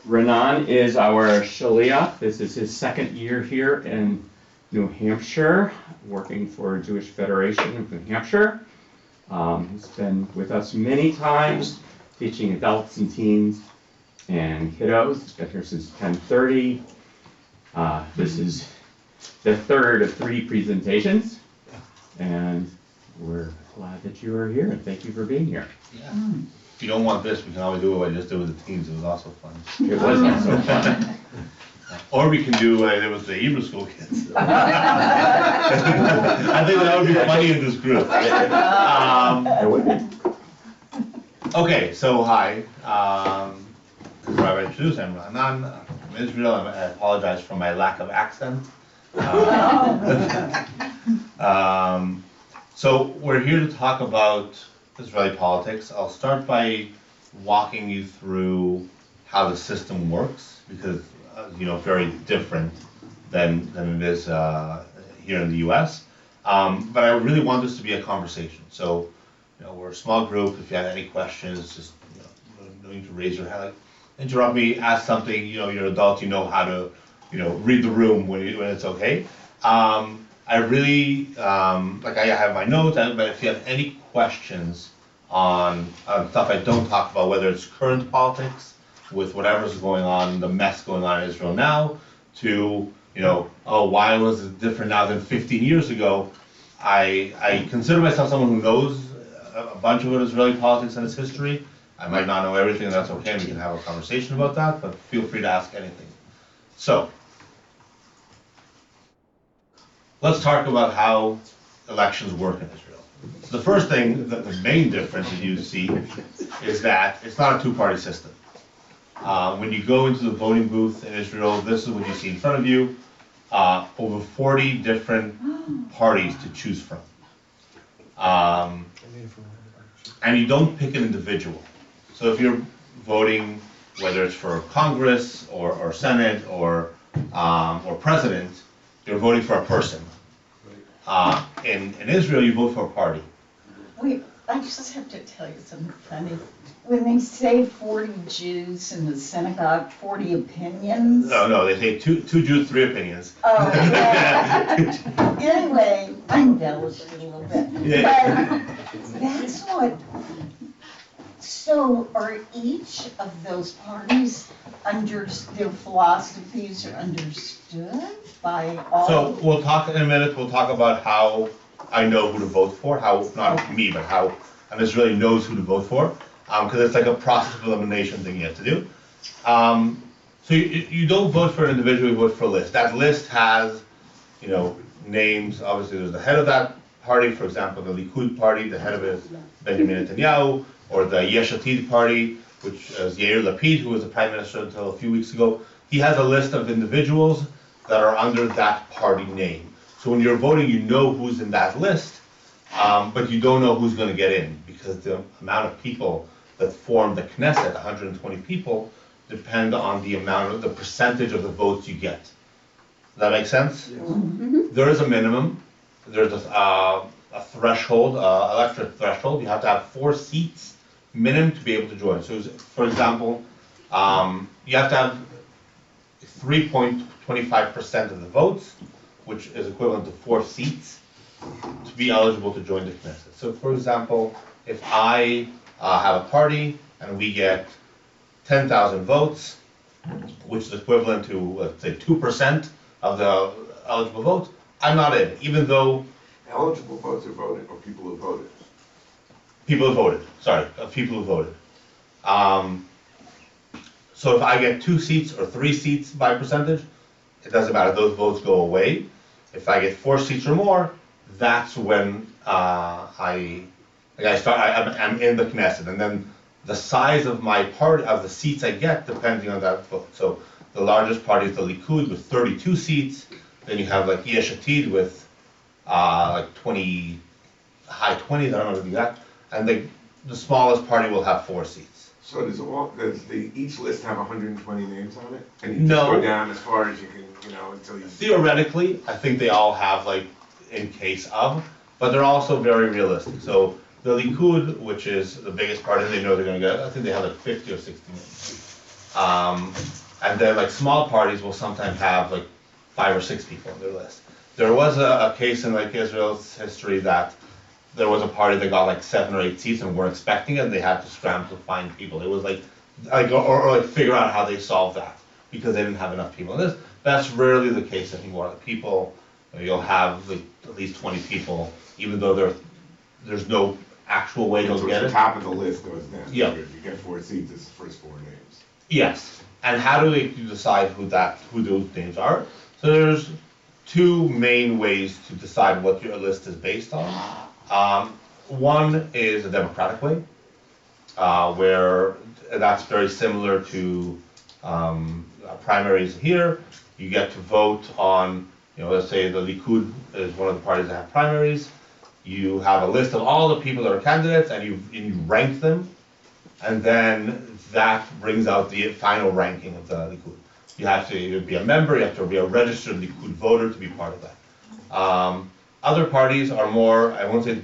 Renan is our shaliach. This is his second year here in New Hampshire, working for Jewish Federation of New Hampshire. He's been with us many times, teaching adults and teens and kiddos. He's been here since 10:30. This is the third of 3 presentations, and we're glad that you are here, and thank you for being here. Yeah. If you don't want this, we can always do what I just did with the teens. It was also fun. It was also fun. Or we can do what I did with the Hebrew school kids. I think that would be funny in this group. It would be. Okay, so hi. Rabbi introduced, I'm Renan. I'm from Israel. I apologize for my lack of accent. So we're here to talk about Israeli politics. I'll start by walking you through how the system works, because very different than it is here in the U.S. But I really want this to be a conversation. So, we're a small group. If you have any questions, just no need to raise your hand. Interrupt me, ask something. You're an adult. You know how to read the room when it's okay. I really I have my notes, but if you have any questions on stuff I don't talk about, whether it's current politics with whatever's going on, the mess going on in Israel now, to why was it different now than 15 years ago? I consider myself someone who knows a bunch of Israeli politics and its history. I might not know everything, and that's okay. We can have a conversation about that, but feel free to ask anything. So, let's talk about how elections work in Israel. So the first thing, the main difference that you see is that it's not a two-party system. When you go into the voting booth in Israel, this is what you see in front of you. Over 40 different parties to choose from. And you don't pick an individual. So if you're voting, whether it's for Congress or Senate or president, you're voting for a person. In Israel, you vote for a party. Wait, I just have to tell you something funny. When they say 40 Jews in the synagogue, 40 opinions? No, they say two Jews, 3 opinions. Oh, yeah. Anyway, I embellished it a little bit. Yeah. But that's what. So are each of those parties their philosophies are understood by all? So we'll talk in a minute. We'll talk about how I know who to vote for. How, not me, but how an Israeli knows who to vote for. Because it's like a process of elimination thing you have to do. So you don't vote for an individual, you vote for a list. That list has, names. Obviously, there's the head of that party. For example, the Likud party, the head of it is Benjamin Netanyahu, or the Yesh Atid party, which is Yair Lapid, who was the prime minister until a few weeks ago. He has a list of individuals that are under that party name. So when you're voting, you know who's in that list, but you don't know who's going to get in, because the amount of people that form the Knesset, 120 people, depend on the percentage of the votes you get. Does that make sense? Yes. Mm-hmm. There is a minimum. There's a threshold, electoral threshold. You have to have 4 seats minimum to be able to join. So, for example, you have to have 3.25% of the votes, which is equivalent to 4 seats, to be eligible to join the Knesset. So, for example, if I have a party and we get 10,000 votes, which is equivalent to, let's say, 2% of the eligible votes, I'm not in, even though... Eligible votes are voted, or people who voted? People who voted, sorry, people who voted. So if I get 2 seats or 3 seats by percentage, it doesn't matter, those votes go away. If I get 4 seats or more, that's when I'm in the Knesset, and then the size of my party, of the seats I get, depending on that vote. So the largest party is the Likud with 32 seats. Then you have like Yesh Atid with like 20, high 20s, I don't know the exact. And the smallest party will have 4 seats. So does each list have 120 names on it? And you No. just go down as far as you can, until you... Theoretically, I think they all have like in case of, but they're also very realistic. So the Likud, which is the biggest party, they know they're going to get, I think they have like 50 or 60 names. And then like small parties will sometimes have like 5 or 6 people on their list. There was a case in like Israel's history that there was a party that got like 7 or 8 seats and weren't expecting it, and they had to scramble to find people. It was like or like figure out how they solved that because they didn't have enough people on this. That's rarely the case anymore. The people, you'll have like at least 20 people, even though there's no actual way So to get the it. top of the list goes down. Yeah. If you get 4 seats, it's the first 4 names. Yes. And how do you decide who those names are? So there's 2 main ways to decide what your list is based on. One is a democratic way, where that's very similar to primaries here. You get to vote on, let's say the Likud is one of the parties that have primaries. You have a list of all the people that are candidates, and you rank them, and then that brings out the final ranking of the Likud. You have to be a member, you have to be a registered Likud voter to be part of that. Other parties are more, I won't say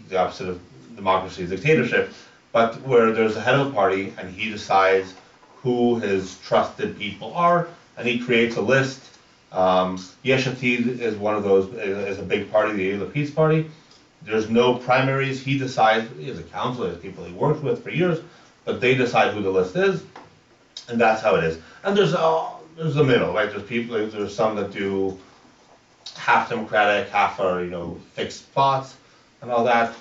the opposite of democracy is dictatorship, but where there's a head of the party and he decides who his trusted people are, and he creates a list. Yesh Atid is one of those, is a big party, the Yair Lapid's party. There's no primaries. He decides, he has a council, he has people he works with for years, but they decide who the list is, and that's how it is. And there's the middle, right? There's some that do half democratic, half are, fixed spots and all that,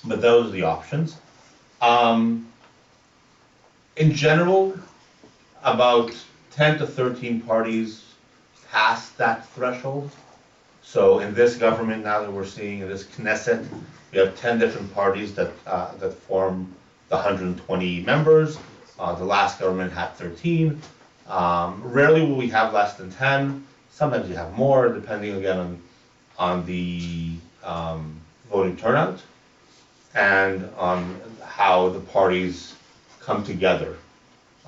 but those are the options. In general, about 10 to 13 parties pass that threshold. So in this government now that we're seeing, in this Knesset, we have 10 different parties that form the 120 members. The last government had 13. Rarely will we have less than 10. Sometimes you have more, depending again on the voting turnout and on how the parties come together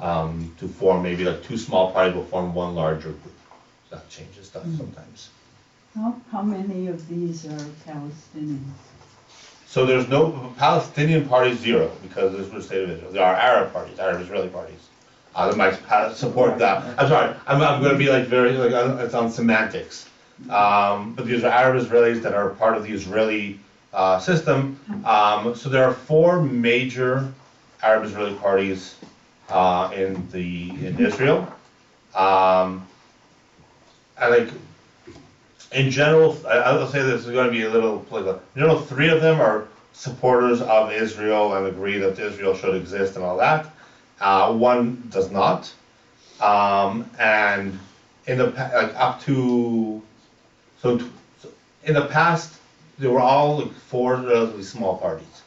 to form maybe like 2 small parties will form 1 larger group. So that changes stuff sometimes. How many of these are Palestinians? So there's no Palestinian parties, 0, because this was the state of Israel. There are Arab parties, Arab Israeli parties that might support that. I'm sorry, I'm going to be like it's on semantics. But these are Arab Israelis that are part of the Israeli system. So there are 4 major Arab Israeli parties in Israel. In general, I'll say this is going to be a little political. In general, 3 of them are supporters of Israel and agree that Israel should exist and all that. 1 does not. And in the in the past, they were all 4 relatively small parties,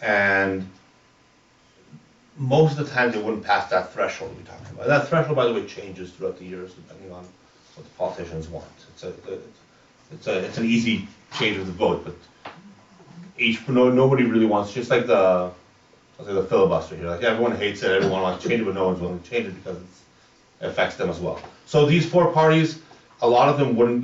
and most of the time they wouldn't pass that threshold we talked about. That threshold, by the way, changes throughout the years depending on what the politicians want. It's an easy change of the vote, but nobody really wants, just like the filibuster here. Like everyone hates it, everyone wants to change it, but no one's willing to change it because it affects them as well. So these 4 parties, a lot of them wouldn't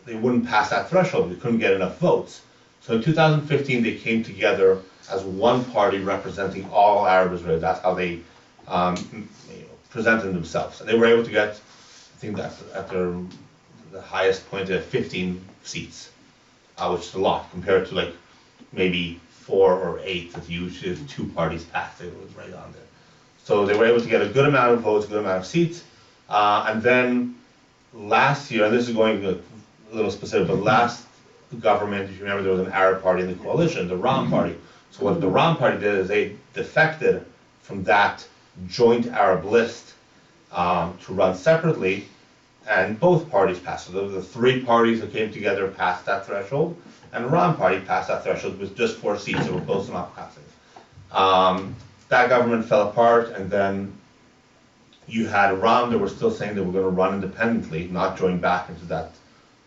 they wouldn't pass that threshold. They couldn't get enough votes. So in 2015, they came together as 1 party representing all Arab Israel. That's how they presented themselves, and they were able to get, I think that at the highest point, they had 15 seats, which is a lot compared to like maybe 4 or 8 that usually 2 parties passed. It was right on there. So they were able to get a good amount of votes, a good amount of seats, and then last year, and this is going a little specific, but last government, if you remember, there was an Arab party in the coalition, the Ram party. So what the Ram party did is they defected from that joint Arab list to run separately, and both parties passed. So the 3 parties that came together passed that threshold, and the Ram party passed that threshold with just 4 seats, so we're close enough passing. That government fell apart, and then you had Ram that were still saying they were going to run independently, not join back into that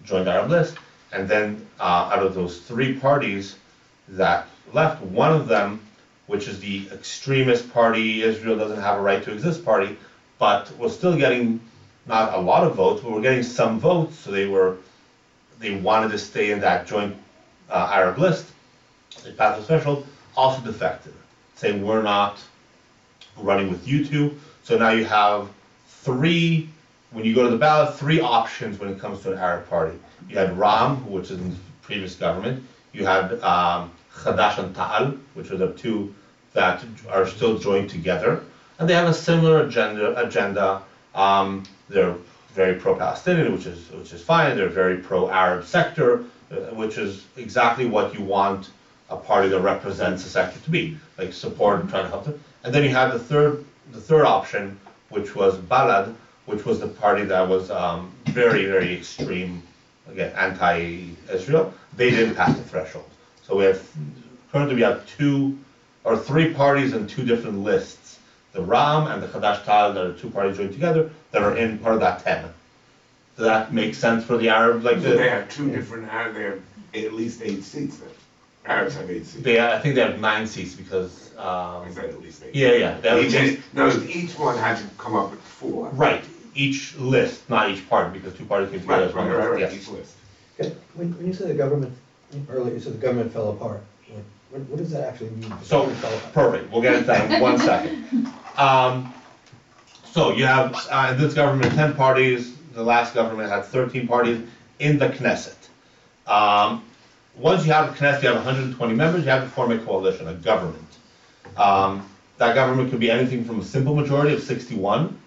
joint Arab list. And then out of those 3 parties that left, one of them, which is the extremist party, Israel doesn't have a right to exist party, but was still getting not a lot of votes, but were getting some votes, so they wanted to stay in that joint Arab list. They passed the threshold, also defected, saying we're not running with you 2. So now you have three, when you go to the ballot, three options when it comes to an Arab party. You had Ram, which is in the previous government. You had Hadash and Ta'al, which are the two that are still joined together. And they have a similar agenda. They're very pro-Palestinian, which is fine. They're very pro-Arab sector, which is exactly what you want a party that represents a sector to be, like support and try to help them. And then you have the third option, which was Balad, which was the party that was very, very extreme, again, anti-Israel. They didn't pass the threshold. So currently we have three parties in two different lists. The Ram and the Hadash Ta'al, that are two parties joined together, that are in part of that 10. Does that make sense for the Arab? So they have two different, they have at least 8 seats then. Arabs have 8 seats. I think they have 9 seats because. Is that at least 8? Yeah. They have each one had to come up with 4. Right. Each list, not each party, because two parties came together. Right. Yes. Each list. Okay. When you say the government, earlier you said the government fell apart. What does that actually mean? The So, government fell apart? perfect, we'll get into that in 1 second. So you have, in this government, 10 parties, the last government had 13 parties in the Knesset. Once you have the Knesset, you have 120 members, you have to form a coalition, a government. That government could be anything from a simple majority of 61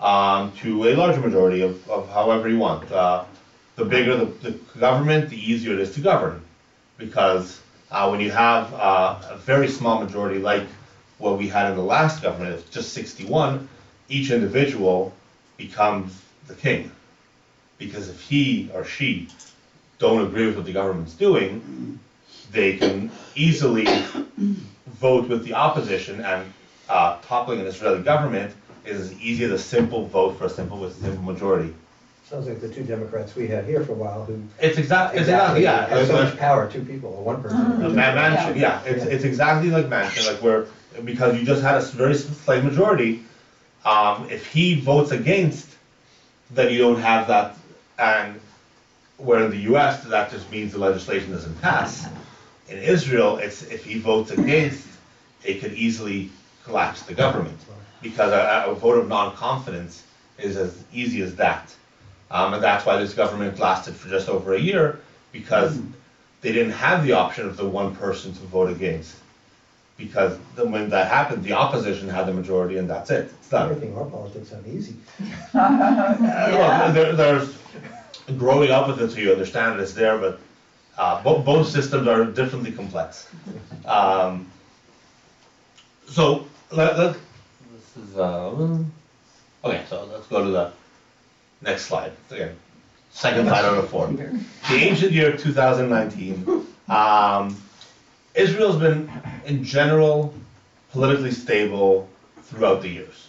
to a larger majority of however you want. The bigger the government, the easier it is to govern, because when you have a very small majority like what we had in the last government, it's just 61, each individual becomes the king. Because if he or she don't agree with what the government's doing, they can easily vote with the opposition, and toppling an Israeli government is as easy as a simple vote with a simple majority. Sounds like the two Democrats we had here for a while who It's exactly yeah. have so much power, 2 people or 1 person. Manchin, yeah. It's exactly like Manchin, like where, because you just had a very slight majority, if he votes against, then you don't have that, and where in the US, that just means the legislation doesn't pass. In Israel, it's if he votes against, it could easily collapse the government, because a vote of non-confidence is as easy as that. And that's why this government lasted for just over a year, because they didn't have the option of the one person to vote against. Because when that happened, the opposition had the majority, and that's it. It's done. Everything our politics sound easy. Well, there's growing up with it, so you understand it's there, but both systems are differently complex. So this is okay. So let's go to the next slide. Again, second slide out of 4. The ancient year 2019. Israel's been, in general, politically stable throughout the years.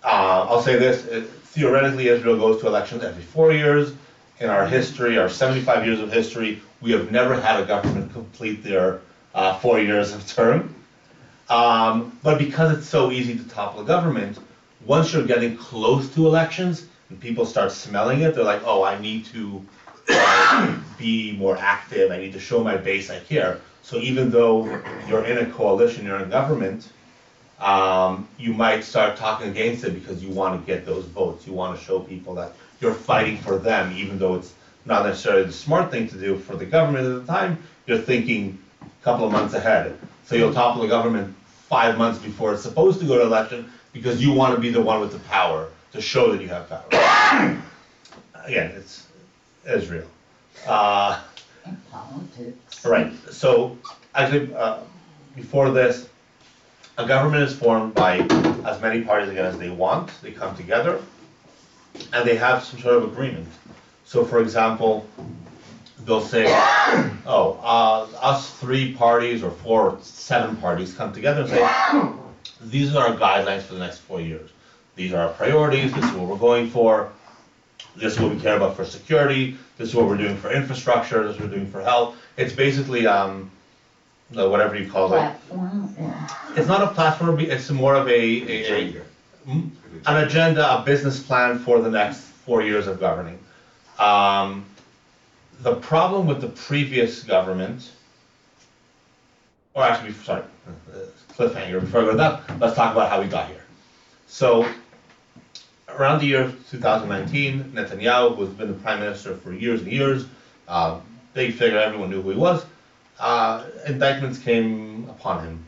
I'll say this, theoretically Israel goes to elections every 4 years. In our history, our 75 years of history, we have never had a government complete their 4 years of term. But because it's so easy to topple a government, once you're getting close to elections and people start smelling it, they're like, oh, I need to be more active, I need to show my base I care. So even though you're in a coalition, you're in government, you might start talking against it because you want to get those votes. You want to show people that you're fighting for them, even though it's not necessarily the smart thing to do for the government at the time. You're thinking a couple of months ahead. So you'll topple the government 5 months before it's supposed to go to election because you want to be the one with the power to show that you have power. Again, it's Israel. In politics. Right. So actually, before this, a government is formed by as many parties again as they want. They come together, and they have some sort of agreement. So, for example, they'll say, "Oh, us 3 parties or 4 or 7 parties come together and say, these are our guidelines for the next 4 years. These are our priorities. This is what we're going for. This is what we care about for security. This is what we're doing for infrastructure. This is what we're doing for health." It's basically whatever you call it. Platform, yeah. It's not a platform. It's more of an agenda, a business plan for the next 4 years of governing. The problem with the previous government, or actually, sorry, cliffhanger. Before I go to that, let's talk about how we got here. So around the year 2019, Netanyahu, who's been the prime minister for years and years, big figure, everyone knew who he was, indictments came upon him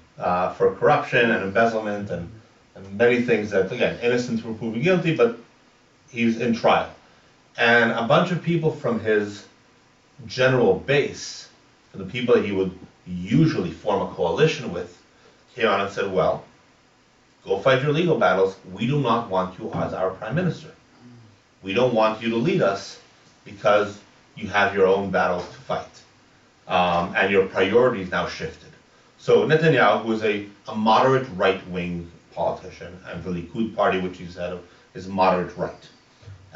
for corruption and embezzlement and many things that, again, innocents were proven guilty, but he's in trial. And a bunch of people from his general base, from the people that he would usually form a coalition with, came on and said, well, go fight your legal battles. We do not want you as our prime minister. We don't want you to lead us because you have your own battles to fight. And your priorities now shifted. So Netanyahu, who is a moderate right-wing politician, and the Likud party, which he's head of, is moderate right.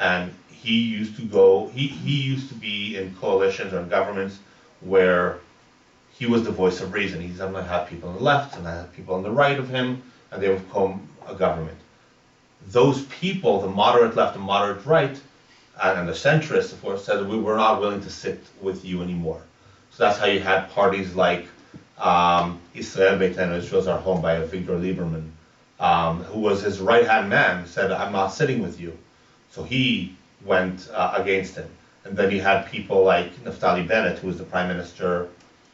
And he used to be in coalitions or in governments where he was the voice of reason. He's going to have people on the left and have people on the right of him, and they would form a government. Those people, the moderate left and moderate right, and the centrists, of course, said we were not willing to sit with you anymore. So that's how you had parties like Israel Beitenu, Israel's our home, by Victor Lieberman, who was his right-hand man, said, I'm not sitting with you. So he went against him. And then you had people like Naftali Bennett, who was the prime minister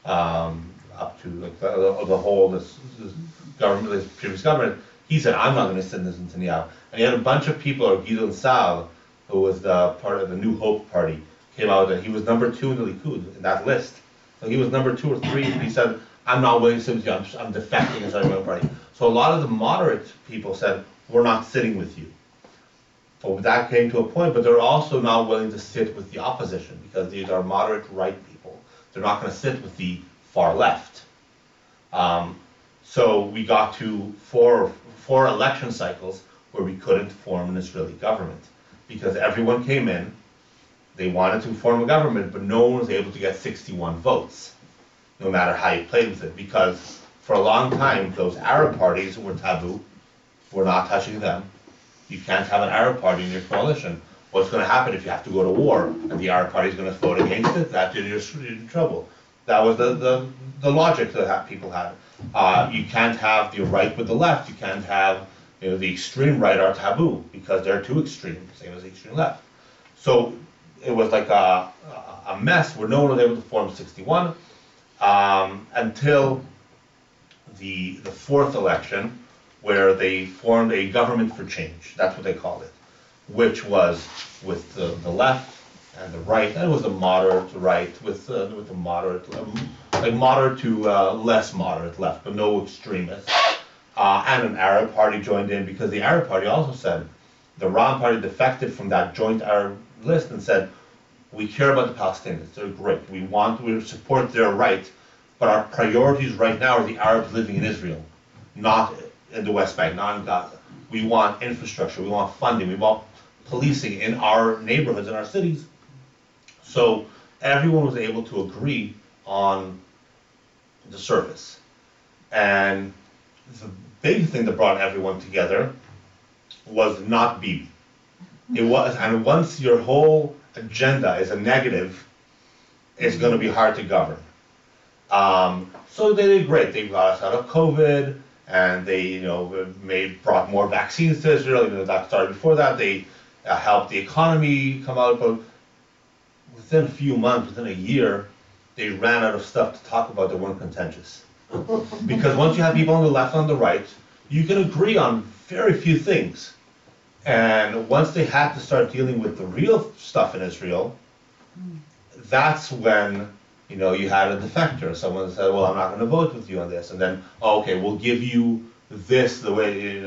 up to like the whole this government, this previous government. He said, I'm not going to sit in this Netanyahu. And you had a bunch of people, or Gideon Sal, who was the part of the New Hope party, came out and he was number 2 in the Likud in that list. So he was number 2 or 3, and he said, I'm not willing to sit with you, I'm defecting and starting my own party. So a lot of the moderate people said, we're not sitting with you. But that came to a point, but they're also not willing to sit with the opposition because these are moderate right people. They're not going to sit with the far left. So we got to four election cycles where we couldn't form an Israeli government because everyone came in, they wanted to form a government, but no one was able to get 61 votes, no matter how you played with it, because for a long time, those Arab parties were taboo. We're not touching them. You can't have an Arab party in your coalition. What's going to happen if you have to go to war and the Arab party is going to vote against it? You're in trouble. That was the logic that people had. You can't have the right with the left. You can't have the extreme right are taboo because they're too extreme, same as the extreme left. So it was like a mess where no one was able to form 61 until the fourth election, where they formed a government for change. That's what they called it, which was with the left and the right. And it was the moderate right with the moderate, like moderate to less moderate left, but no extremists. And an Arab party joined in because the Arab party also said, the Ram party defected from that joint Arab list and said, we care about the Palestinians, they're great. We support their right, but our priorities right now are the Arabs living in Israel, not in the West Bank, not in Gaza. We want infrastructure, we want funding, we want policing in our neighborhoods, in our cities. So everyone was able to agree on the surface. And the big thing that brought everyone together was not Bibi. It was, and once your whole agenda is a negative, it's going to be hard to govern. So they did great. They got us out of COVID, and they, brought more vaccines to Israel. That started before that. They helped the economy come out, but within a few months, within a year, they ran out of stuff to talk about that weren't contentious. Because once you have people on the left and on the right, you can agree on very few things. And once they had to start dealing with the real stuff in Israel, that's when you had a defector. Someone said, well, I'm not going to vote with you on this. And then, okay, we'll give you this, the way,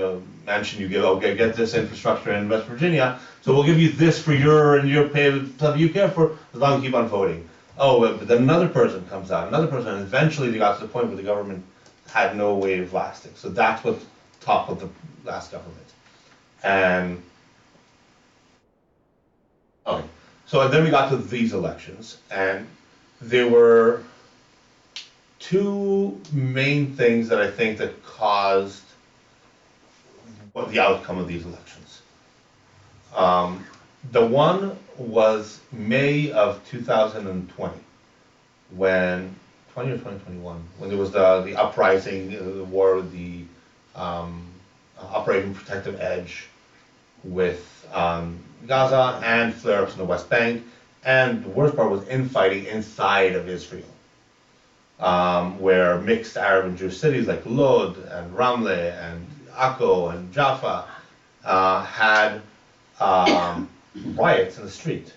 mentioned, get this infrastructure in West Virginia, so we'll give you this for your pay, stuff you care for, as long as you keep on voting. Oh, but then another person comes out, and eventually they got to the point where the government had no way of lasting. So that's what toppled the last government. And, okay, so then we got to these elections, and there were two main things that I think that caused the outcome of these elections. The one was May of 2020, when 20 or 2021, when there was the uprising, the war with the Operation Protective Edge with Gaza and flare-ups in the West Bank, and the worst part was infighting inside of Israel, where mixed Arab and Jewish cities like Lod and Ramle and Akko and Jaffa had riots in the street,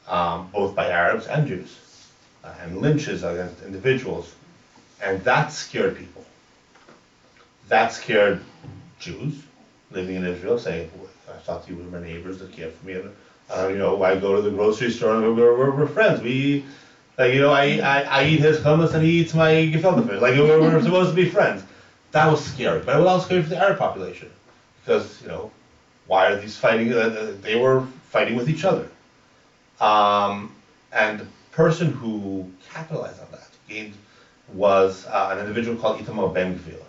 both by Arabs and Jews, and lynches against individuals, and that scared people. That scared Jews living in Israel, saying, I thought you were my neighbors that cared for me. And, I go to the grocery store and we're friends. We, I eat his hummus and he eats my gefilte fish. Like, we're supposed to be friends. That was scary. But it was also scary for the Arab population. Because, why are these fighting? They were fighting with each other. And the person who capitalized on that was an individual called Itamar Ben-Gvir.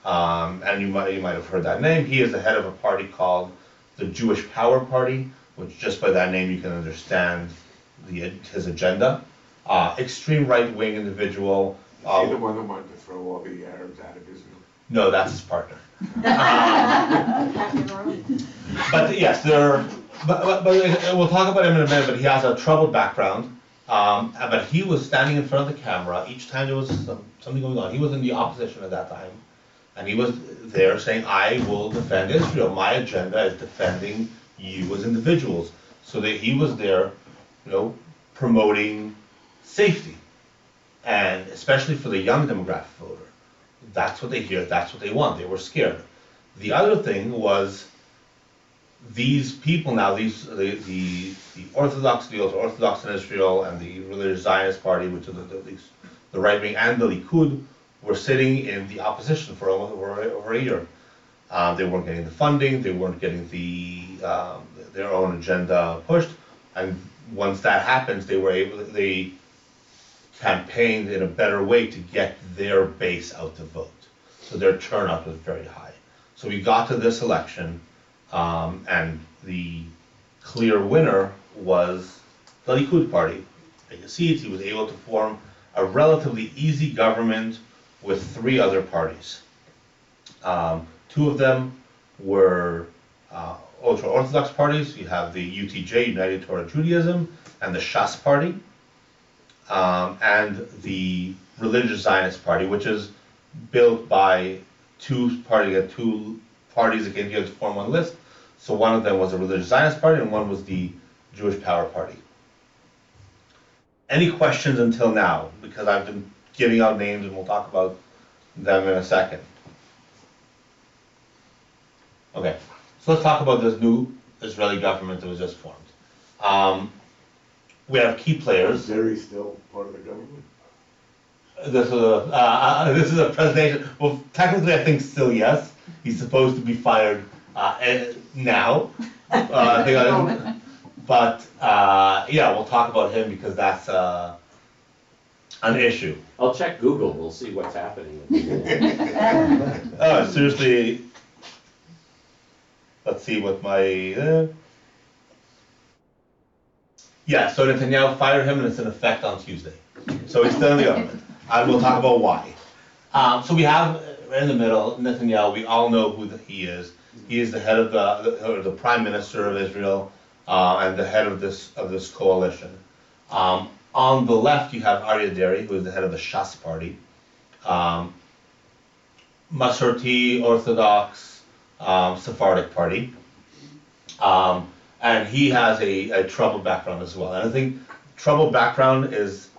And you might have heard that name. He is the head of a party called the Jewish Power Party, which just by that name you can understand his agenda. Extreme right-wing individual. Is he the one that wanted to throw all the Arabs out of Israel? No, that's his partner. But yes, but we'll talk about him in a minute. But he has a troubled background. But he was standing in front of the camera each time there was something going on. He was in the opposition at that time. And he was there saying, I will defend Israel. My agenda is defending you as individuals. So that he was there, promoting safety. And especially for the young demographic voter. That's what they hear, that's what they want. They were scared. The other thing was these people now, the Orthodox, the Orthodox in Israel and the religious Zionist party, which are the right wing, and the Likud, were sitting in the opposition for almost over a year. They weren't getting the funding, they weren't getting their own agenda pushed, and once that happens, they campaigned in a better way to get their base out to vote. So their turnout was very high. So we got to this election, and the clear winner was the Likud party. You see it, he was able to form a relatively easy government with 3 other parties. 2 of them were ultra-Orthodox parties. You have the UTJ, United Torah Judaism, and the Shas party, and the religious Zionist party, which is built by 2 parties that came together to form one list. So one of them was the religious Zionist party, and one was the Jewish Power Party. Any questions until now? Because I've been giving out names, and we'll talk about them in a second. Okay, so let's talk about this new Israeli government that was just formed. We have key players. Is Zeri still part of the government? This is a presentation. Well, technically, I think still yes. He's supposed to be fired now. But yeah, we'll talk about him because that's an issue. I'll check Google, we'll see what's happening. Seriously, let's see what my... Yeah, so Netanyahu fired him and it's in effect on Tuesday. So he's still in the government. And we'll talk about why. So we have, right in the middle, Netanyahu. We all know who he is. He is the head of the Prime Minister of Israel and the head of this coalition. On the left, you have Aryeh Deri, who is the head of the Shas party. Masorti, Orthodox, Sephardic party. And he has a troubled background as well. And I think troubled background is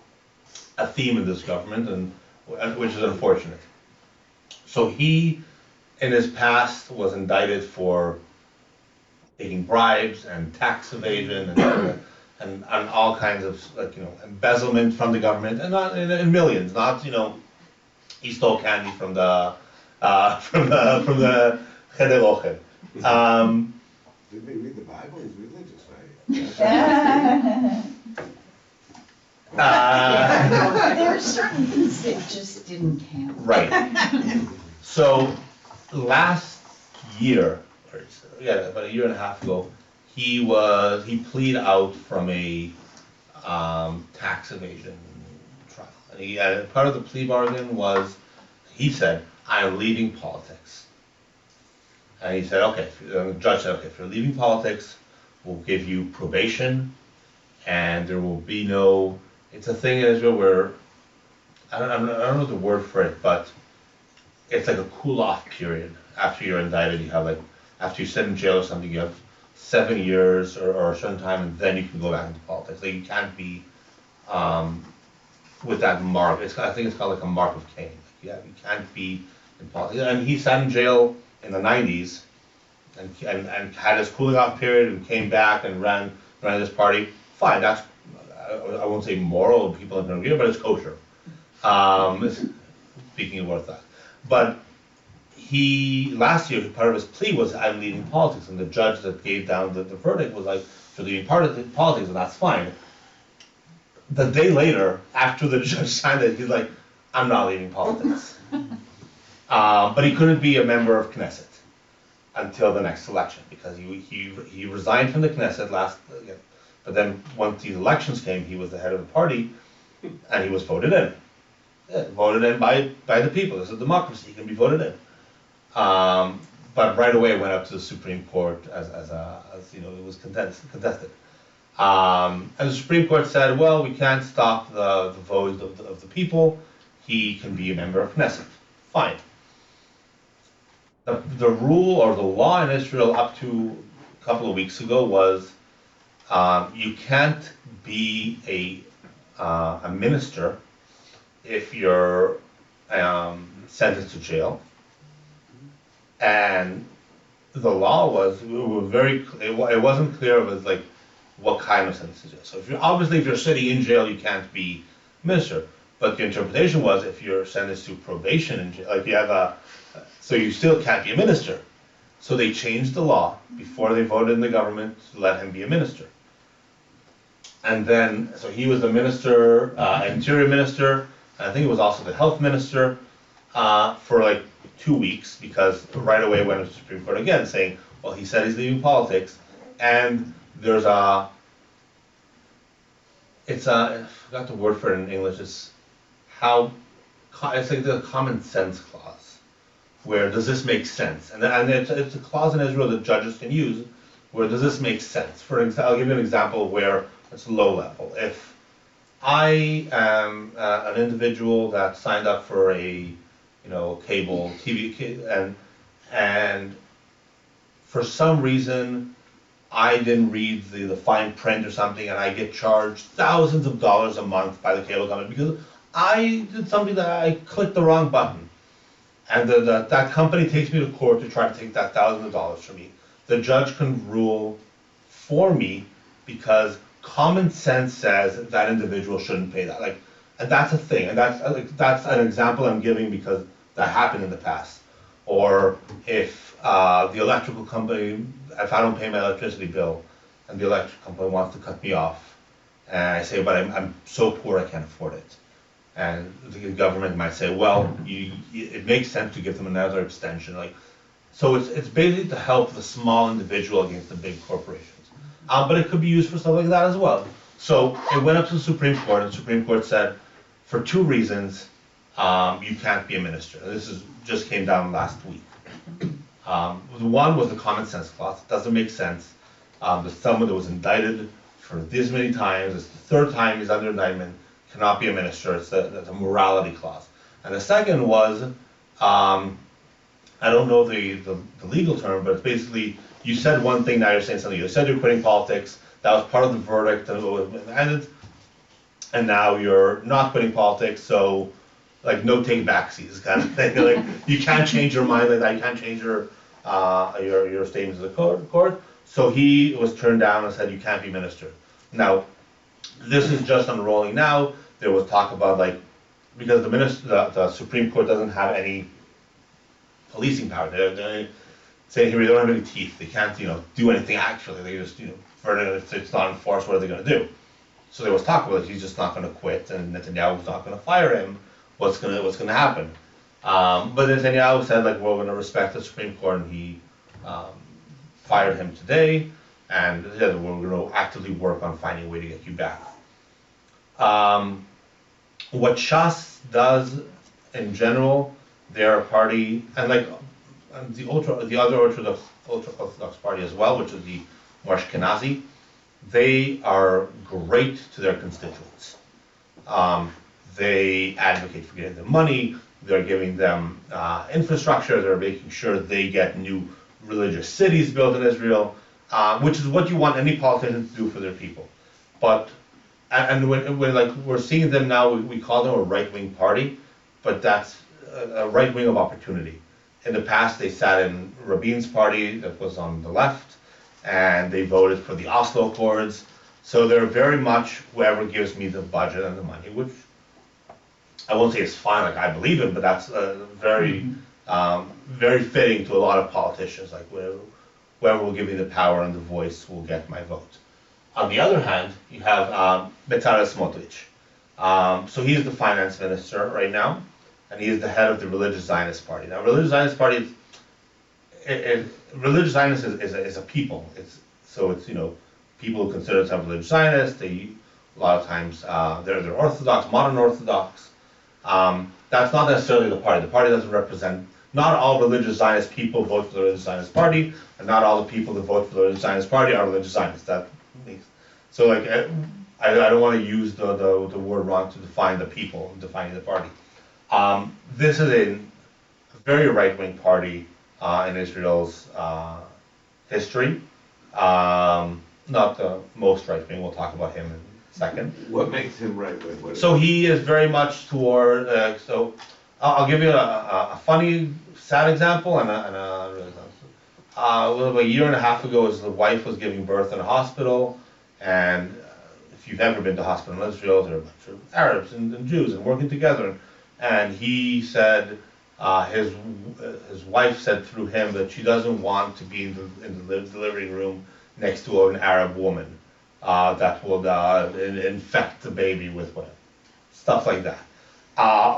a theme in this government, and which is unfortunate. So he, in his past, was indicted for taking bribes and tax evasion and all kinds of embezzlement from the government, and not in millions. Not he stole candy from the Cheder Ochel. Did they read the Bible? He's religious, right? There are certain things that just didn't count. Right. So last year, about a year and a half ago, he pleaded out from a tax evasion trial. And part of the plea bargain was, he said, I am leaving politics. And he said, okay, the judge said, okay, if you're leaving politics, we'll give you probation, and there will be no, it's a thing in Israel where, I don't know the word for it, but it's like a cool-off period. After you're indicted, you have like, after you sit in jail or something, you have 7 years or a certain time, and then you can go back into politics. Like you can't be with that mark. I think it's called like a mark of Cain. Yeah, you can't be in politics. And he sat in jail in the 90s and had his cooling off period and came back and ran this party. Fine, that's, I won't say moral, people don't agree, but it's kosher. Speaking of Orthodox. But last year, part of his plea was, I'm leaving politics, and the judge that gave down the verdict was like, you're leaving politics, and that's fine. The day later, after the judge signed it, he's like, I'm not leaving politics. But he couldn't be a member of Knesset until the next election, because he resigned from the Knesset but then once these elections came, he was the head of the party, and he was voted in. Yeah, voted in by the people. It's a democracy, he can be voted in. But right away it went up to the Supreme Court as you know, it was contested. And the Supreme Court said, well, we can't stop the vote of the people. He can be a member of Knesset. Fine. The rule or the law in Israel up to a couple of weeks ago was you can't be a minister if you're sentenced to jail. And the law was it wasn't clear. It was like what kind of sentence to jail. So if you're sitting in jail, you can't be minister. But the interpretation was if you're sentenced to probation in jail, like you have so you still can't be a minister. So they changed the law before they voted in the government to let him be a minister. And then, so he was the minister, interior minister, and I think it was also the health minister for like 2 weeks, because right away went to the Supreme Court again saying, well, he said he's leaving politics, and there's I forgot the word for it in English, it's like the common sense clause, where does this make sense? And it's a clause in Israel that judges can use, where does this make sense? For example, I'll give you an example where it's low level. If I am an individual that signed up for a cable TV, and for some reason I didn't read the fine print or something, and I get charged thousands of dollars a month by the cable company because I did something that I clicked the wrong button, and that company takes me to court to try to take that thousands of dollars from me. The judge can rule for me because common sense says that individual shouldn't pay that. And that's a thing, and that's an example I'm giving because that happened in the past. Or if the electrical company, if I don't pay my electricity bill, and the electric company wants to cut me off, and I say, but I'm so poor I can't afford it, and the government might say, well, it makes sense to give them another extension. So it's basically to help the small individual against the big corporations. But it could be used for stuff like that as well. So it went up to the Supreme Court, and the Supreme Court said, for 2 reasons, you can't be a minister. This just came down last week. One was the common sense clause. It doesn't make sense that someone that was indicted for this many times, it's the 3rd time he's under indictment, cannot be a minister. It's a morality clause. And the second was, I don't know the legal term, but it's basically, you said one thing, now you're saying something. You said you're quitting politics, that was part of the verdict, and now you're not quitting politics, so no take backsies kind of thing. You can't change your mind like that, you can't change your statements to the court. So he was turned down and said you can't be minister. Now, this is just unrolling now. There was talk about because the Supreme Court doesn't have any policing power. They're saying here, they don't have any teeth. They can't, do anything actually. They just, if it's not enforced, what are they going to do? So there was talk about he's just not going to quit, and Netanyahu's not going to fire him. What's going to happen? But Netanyahu said, we're going to respect the Supreme Court, and he fired him today, and we're going to actively work on finding a way to get you back. What Shas does in general, they're a party, and and the other Orthodox party as well, which is the more Ashkenazi, they are great to their constituents. They advocate for getting them money, they're giving them infrastructure, they're making sure they get new religious cities built in Israel, which is what you want any politician to do for their people. But, and when like we're seeing them now, we call them a right-wing party, but that's a right wing of opportunity. In the past, they sat in Rabin's party that was on the left, and they voted for the Oslo Accords. So they're very much whoever gives me the budget and the money, which I won't say is fine, like I believe in, but that's very, very fitting to a lot of politicians. Like whoever will give me the power and the voice will get my vote. On the other hand, you have Bezalel Smotrich. So he's the finance minister right now, and he is the head of the Religious Zionist Party. Now, Religious Zionist Party, Religious Zionist is a people. It's people who consider themselves religious Zionists. They a lot of times they're Orthodox, modern Orthodox. That's not necessarily the party. The party doesn't represent. Not all religious Zionist people vote for the Religious Zionist Party, and not all the people that vote for the Religious Zionist Party are religious Zionists. That makes so like I don't want to use the word wrong to define the people, defining the party. This is a very right-wing party in Israel's history. Not the most right-wing. We'll talk about him in a second. What makes him right-wing? So he is very much toward. So I'll give you a funny, sad example and a real example. A year and a half ago, his wife was giving birth in a hospital, and if you've ever been to a hospital in Israel, there are a bunch of Arabs and Jews and working together. And he said, his wife said through him that she doesn't want to be in the delivery room next to an Arab woman that will infect the baby with whatever, stuff like that.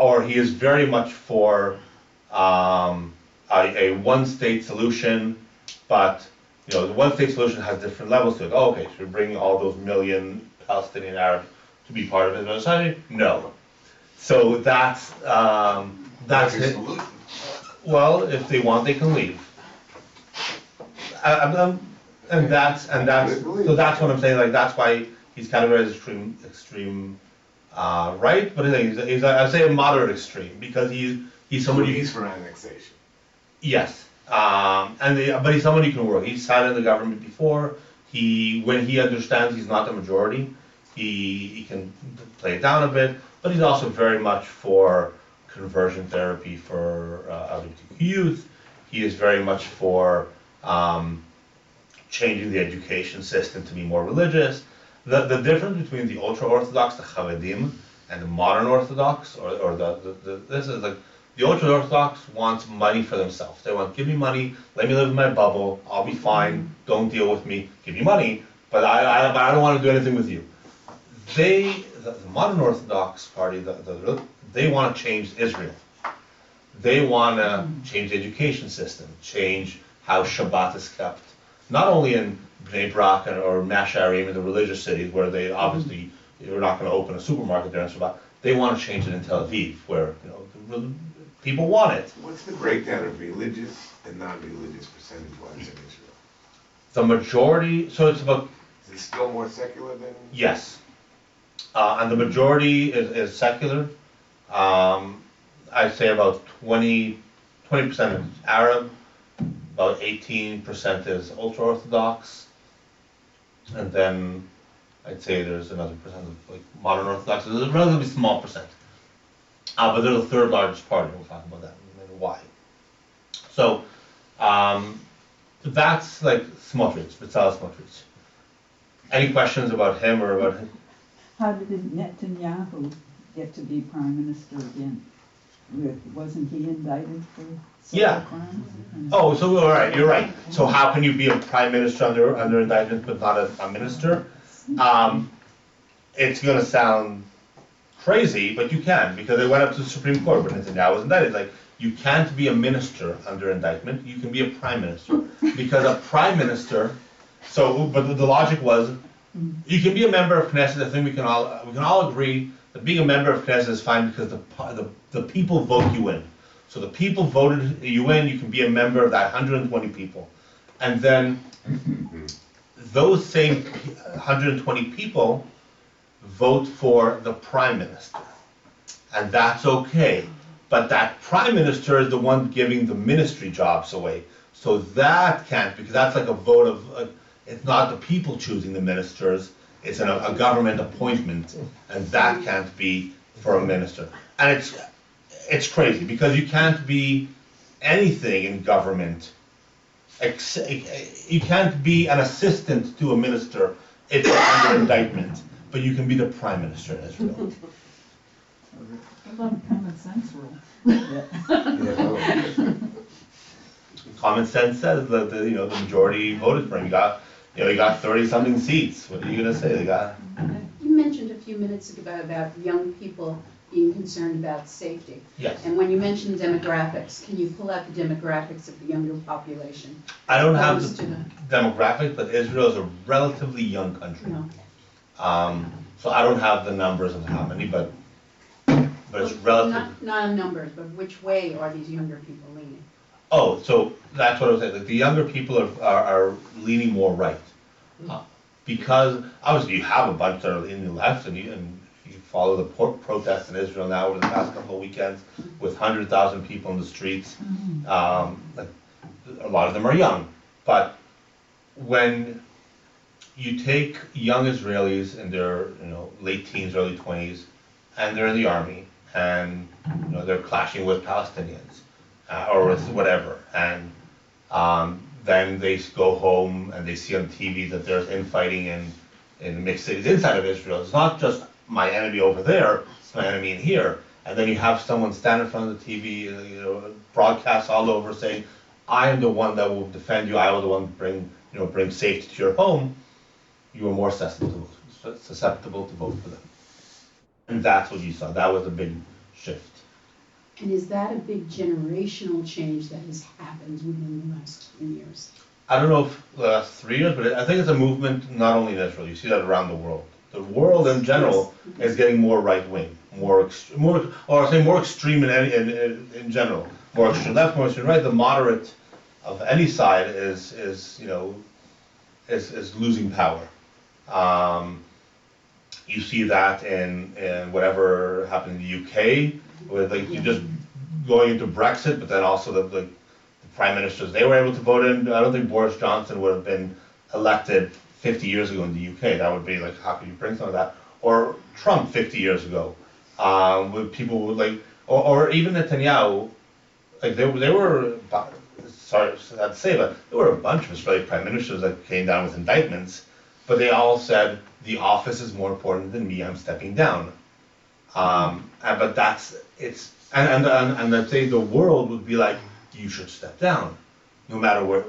Or he is very much for a one-state solution, but the one-state solution has different levels to it. Oh, okay, so we're bringing all those million Palestinian Arabs to be part of Israel's society? No. So that's it. Well, if they want, they can leave. And that's so that's what I'm saying. Like that's why he's categorized as extreme right, but he's I'd say a moderate extreme because he's somebody. He's for annexation. Yes, but he's somebody who can work. He's sat in the government before. When he understands he's not the majority, he can play it down a bit. But he's also very much for conversion therapy for LGBTQ youth. He is very much for changing the education system to be more religious. The difference between the ultra-Orthodox, the Chavedim, and the modern Orthodox, or this is like, the ultra-Orthodox wants money for themselves. They want, give me money, let me live in my bubble, I'll be fine, don't deal with me, give me money, but I don't want to do anything with you. The modern Orthodox party, they want to change Israel. They want to change the education system, change how Shabbat is kept. Not only in Bnei Brak or Masharim, in the religious cities where they obviously, you're not going to open a supermarket there on Shabbat. They want to change it in Tel Aviv, where people want it. What's the breakdown of religious and non-religious percentage-wise in Israel? The majority, so it's about... Is it still more secular than... Yes. And the majority is secular. I'd say about 20% is Arab, about 18% is ultra-Orthodox, and then I'd say there's another percent of like modern Orthodox. There's a relatively small percent. But they're the third largest party. We'll talk about that in a minute why. So that's like Smotrich, Bezalel Smotrich. Any questions about him or about him? How did Netanyahu get to be prime minister again? Wasn't he indicted for several crimes? Oh, so all right, you're right. So how can you be a prime minister under indictment but not a minister? It's going to sound crazy, but you can, because it went up to the Supreme Court when Netanyahu was indicted. Like, you can't be a minister under indictment. You can be a prime minister, because a prime minister. So, but the logic was, you can be a member of Knesset. I think we can all agree that being a member of Knesset is fine because the people vote you in. So the people voted you in, you can be a member of that 120 people. And then those same 120 people vote for the prime minister. And that's okay. But that prime minister is the one giving the ministry jobs away. So that can't, because that's like a vote of, it's not the people choosing the ministers, it's a government appointment, and that can't be for a minister. And it's crazy, because you can't be anything in government. You can't be an assistant to a minister if you're under indictment, but you can be the prime minister in Israel. What about common sense rule? Common sense says that the majority voted for him. You got 30-something seats. What are you gonna say? You mentioned a few minutes ago about young people being concerned about safety. Yes. And when you mentioned demographics, can you pull out the demographics of the younger population? I don't have Opposed the to demographic, but Israel is a relatively young country. No. So I don't have the numbers of how many, but it's relatively. Not in numbers, but which way are these younger people leaning? Oh, so that's what I was saying. Like the younger people are leaning more right, because obviously you have a bunch that are leaning left, and you follow the protests in Israel now over the past couple of weekends with 100,000 people in the streets. A lot of them are young, but when you take young Israelis in their late teens, early 20s, and they're in the army, and they're clashing with Palestinians or with whatever, and then they go home and they see on TV that there's infighting in mixed cities inside of Israel. It's not just my enemy over there, it's my enemy in here. And then you have someone stand in front of the TV, broadcast all over saying, I am the one that will defend you, I will the one bring safety to your home. You are more susceptible to vote for them. And that's what you saw. That was a big shift. And is that a big generational change that has happened within the last 3 years? I don't know if the last 3 years, but I think it's a movement not only in Israel. You see that around the world. The world in general is getting more right wing, more extreme in general. More extreme left, more extreme right. The moderate of any side is losing power. You see that in whatever happened in the UK, with you just going into Brexit, but then also the prime ministers they were able to vote in. I don't think Boris Johnson would have been elected 50 years ago in the UK. That would be how could you bring some of that? Or Trump 50 years ago, with people would or even Netanyahu, they were. Sorry to say, but there were a bunch of Israeli prime ministers that came down with indictments, but they all said the office is more important than me. I'm stepping down. But and I'd say the world would be like, you should step down, no matter where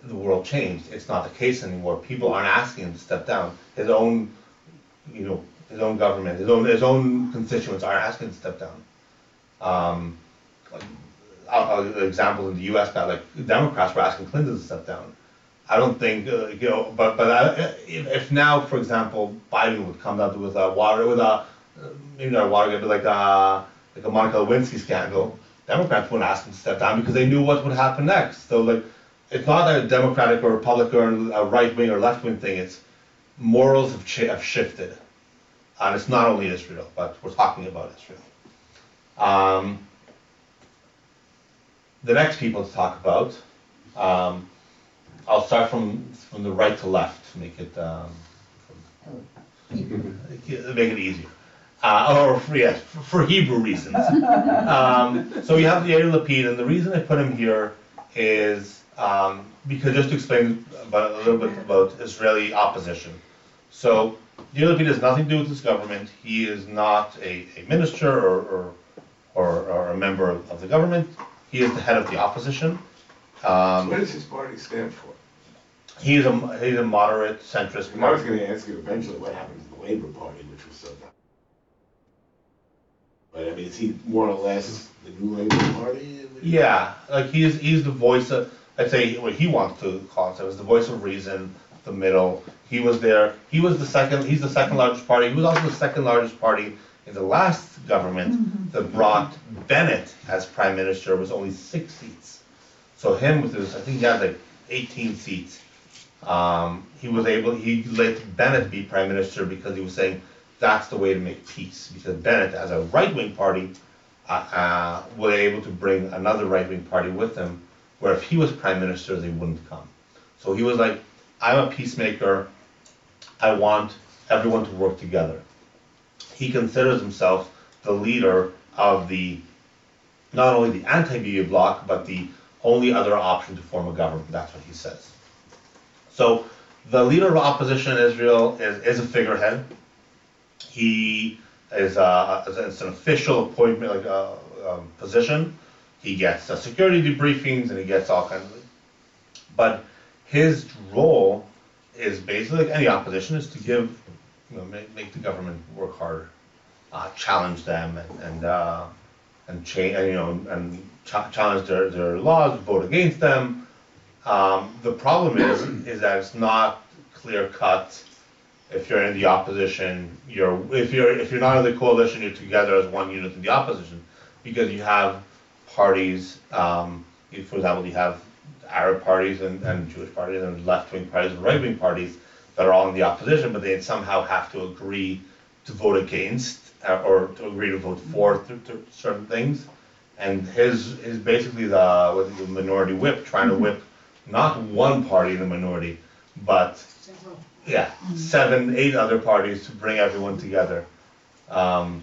the world changed. It's not the case anymore. People aren't asking him to step down. His own government, his own constituents aren't asking him to step down. Examples in the U.S. now, Democrats were asking Clinton to step down. I don't think if now, for example, Biden would come down with maybe not Watergate, but like a Monica Lewinsky scandal, Democrats wouldn't ask him to step down because they knew what would happen next. So it's not a Democratic or Republican or a right wing or left wing thing. It's morals have shifted, and it's not only Israel, but we're talking about Israel. The next people to talk about, I'll start from the right to left to make it easier. For Hebrew reasons. So we have Yair Lapid, and the reason I put him here is because just to explain a little bit about Israeli opposition. So Yair Lapid has nothing to do with this government. He is not a minister or a member of the government. He is the head of the opposition. What does his party stand for? He's a moderate centrist. And I was going to ask you eventually what happened to the Labour Party, which was so dumb. But I mean, is he more or less the new Labour Party? Yeah, he's the voice of, I'd say what he wants to call himself is the voice of reason, the middle. He was there. He's the second largest party. He was also the second largest party in the last government that brought Bennett as prime minister was only 6 seats. So him with his, I think he had like 18 seats. He let Bennett be prime minister because he was saying that's the way to make peace. Because Bennett, as a right-wing party, were able to bring another right-wing party with him, where if he was prime minister, they wouldn't come. So he was like, I'm a peacemaker. I want everyone to work together. He considers himself the leader of not only the anti-Bibi bloc, but the only other option to form a government. That's what he says. So the leader of opposition in Israel is a figurehead. He is it's an official appointment, like a position. He gets security debriefings and he gets all kinds of things. But his role is basically, like any opposition, is to make the government work harder, challenge them and change, and challenge their laws, vote against them. The problem is that it's not clear cut. If you're in the opposition, if you're not in the coalition, you're together as one unit in the opposition, because you have parties. For example, you have Arab parties and Jewish parties and left-wing parties and right-wing parties that are all in the opposition, but they somehow have to agree to vote against or to agree to vote for certain things. And his basically the minority whip, trying to whip not one party in the minority, but Several. 7, 8 other parties to bring everyone together. So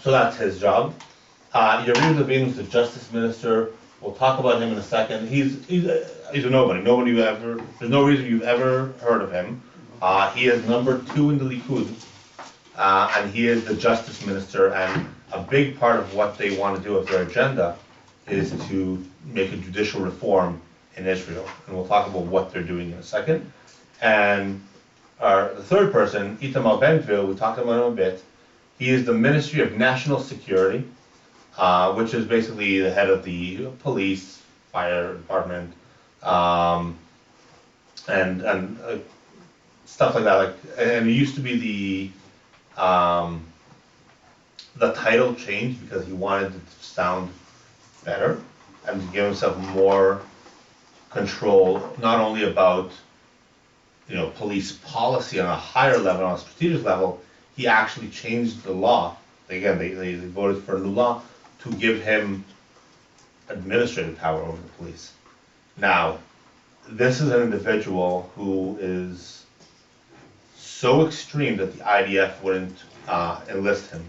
that's his job. Yariv Levin was the justice minister. We'll talk about him in a second. He's a nobody. There's no reason you've ever heard of him. He is number 2 in the Likud, and he is the justice minister. And a big part of what they want to do with their agenda is to make a judicial reform in Israel. And we'll talk about what they're doing in a second. And the third person, Itamar Ben-Gvir, we talked about him a bit. He is the Ministry of National Security, which is basically the head of the police, fire department, and stuff like that. And it used to be the title changed because he wanted it to sound better and to give himself more control, not only about police policy on a higher level, on a strategic level. He actually changed the law. Again, they voted for a new law to give him administrative power over the police. Now, this is an individual who is so extreme that the IDF wouldn't enlist him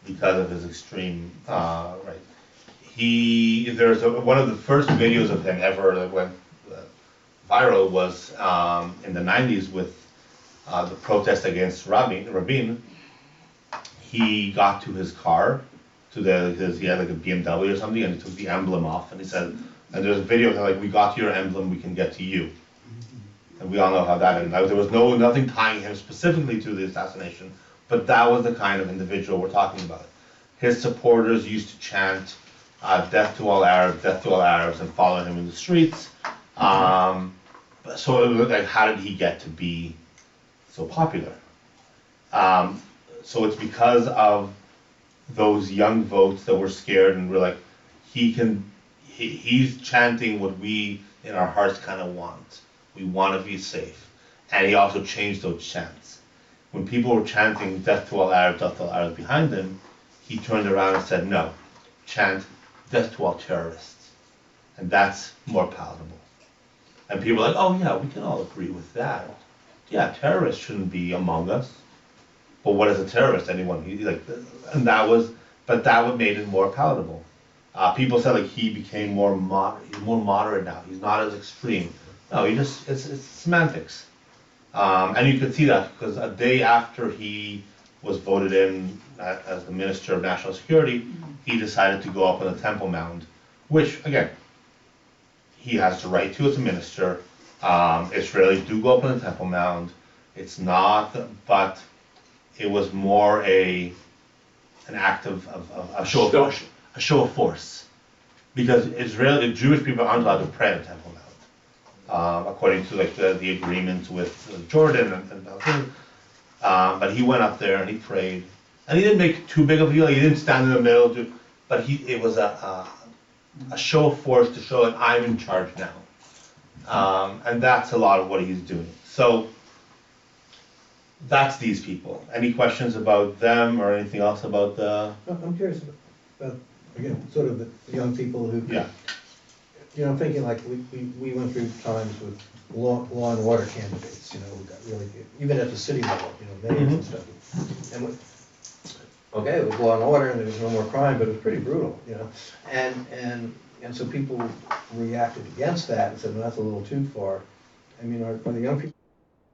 because of his extreme right. There's one of the first videos of him ever that went viral was in the 90s with the protest against Rabin. He got to his car, because he had like a BMW or something, and he took the emblem off, and he said, and there's a video of like, we got to your emblem, we can get to you. And we all know how that ended. There was nothing tying him specifically to the assassination, but that was the kind of individual we're talking about. His supporters used to chant, death to all Arabs, and follow him in the streets. So it was like, how did he get to be so popular? So it's because of those young votes that were scared and were like, he's chanting what we in our hearts kind of want. We want to be safe. And he also changed those chants. When people were chanting death to all Arabs behind him, he turned around and said, no, chant death to all terrorists. And that's more palatable. And people are like, oh yeah, we can all agree with that. Yeah, terrorists shouldn't be among us. But what is a terrorist? But that would made it more palatable. People said like he became he's more moderate now. He's not as extreme. No, it's semantics. And you could see that because a day after he was voted in as the Minister of National Security, he decided to go up on the Temple Mount, which again, he has the right to as a minister. Israelis do go up on the Temple Mount. It's not, but it was more an act of a show of force, because Jewish people aren't allowed to pray on the Temple Mount, according to like the agreements with Jordan and Palestine. But he went up there and he prayed, And he didn't make too big of a deal, he didn't stand in the middle, but it was a show of force to show that I'm in charge now. And that's a lot of what he's doing. So, that's these people. Any questions about them or anything else about the? I'm curious about, again, sort of the young people who. Yeah. You know, I'm thinking like we went through times with law and order candidates, you know, who got really, even at the city level, you know, mayors and stuff. And okay, it was law and order and there was no more crime, but it was pretty brutal, you know. And so people reacted against that and said, well, that's a little too far. I mean, are the young people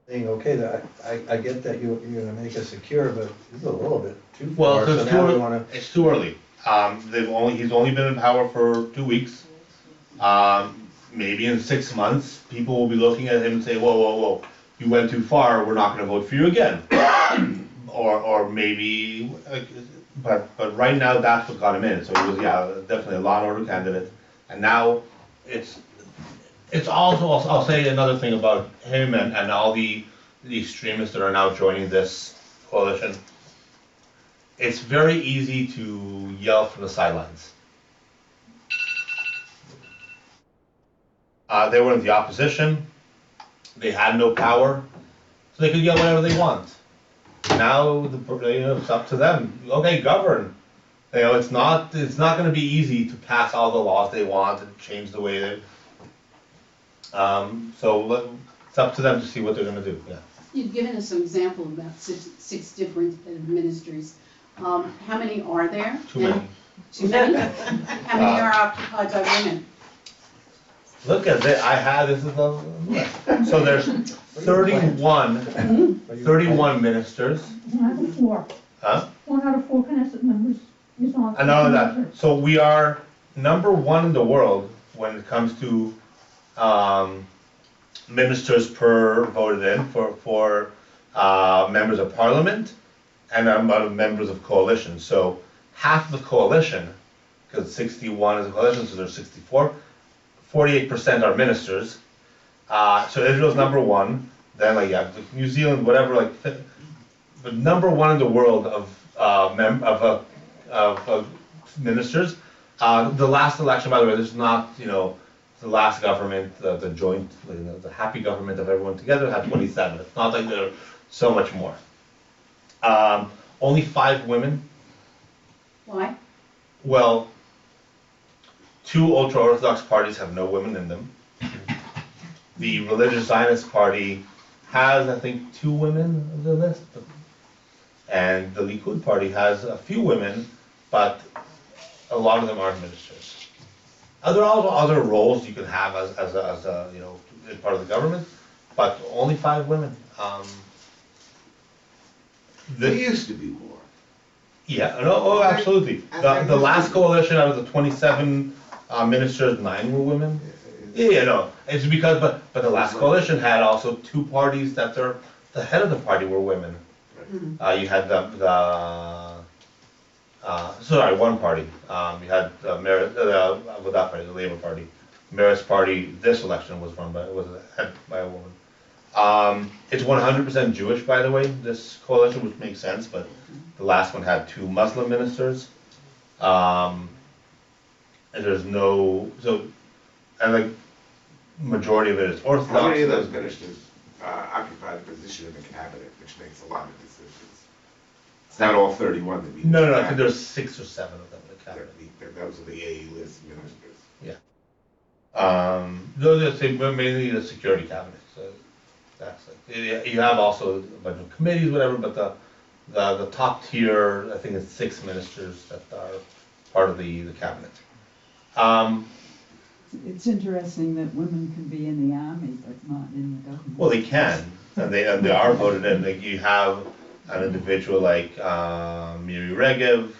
saying, okay, that I get that you're gonna make us secure, but this is a little bit too far, so now we wanna. It's too early. He's only been in power for 2 weeks. Maybe in 6 months, people will be looking at him and say, whoa, you went too far, we're not gonna vote for you again. or maybe, but right now, that's what got him in. So he was, definitely a law and order candidate. And now, it's also, I'll say another thing about him and all the extremists that are now joining this coalition. It's very easy to yell from the sidelines. They were in the opposition, they had no power, so they could yell whatever they want. Now, it's up to them. Okay, govern. You know, it's not going to be easy to pass all the laws they want and change the way they. So it's up to them to see what they're going to do. Yeah. You've given us some example about six different ministries. How many are there? Too many. Too many? How many are occupied by women? Look at this. This is the list. So there's 31 ministers. 1 out of 4. Huh? 1 out of 4 Knesset members is on. And all of that. So we are #1 in the world when it comes to ministers per voted in for members of parliament and amount of members of coalition. So half the coalition, because 61 is a coalition, so there's 64. 48% are ministers. So Israel's #1. Then New Zealand, whatever, but #1 in the world of ministers. The last election, by the way, this is not the last government, the joint, the happy government of everyone together had 27. It's not like there are so much more. Only 5 women. Why? Well, 2 ultra-Orthodox parties have no women in them. The religious Zionist party has, I think, 2 women on the list. And the Likud party has a few women, but a lot of them aren't ministers. There are also other roles you can have as a part of the government, but only 5 women. There used to be more. Yeah, no, absolutely. The last coalition, out of the 27 ministers, 9 were women. Yeah, it's because, but the last coalition had also 2 parties that the head of the party were women. You had one party. You had the Labour Party. Merit's party. This election was head by a woman. It's 100% Jewish, by the way. This coalition, which makes sense, but the last one had 2 Muslim ministers. And there's majority of it is Orthodox. How many of those ministers occupy the position in the cabinet, which makes a lot of decisions? It's not all 31 to be. No, I think there's 6 or 7 of them in the cabinet. Those are the A-list ministers. Yeah. Those are mainly the security cabinet. So that's you have also a bunch of committees, whatever, but the top tier, I think it's 6 ministers that are part of the cabinet. It's interesting that women can be in the army, but not in the government. Well, they can, and they are voted in. You have an individual like Miri Regev.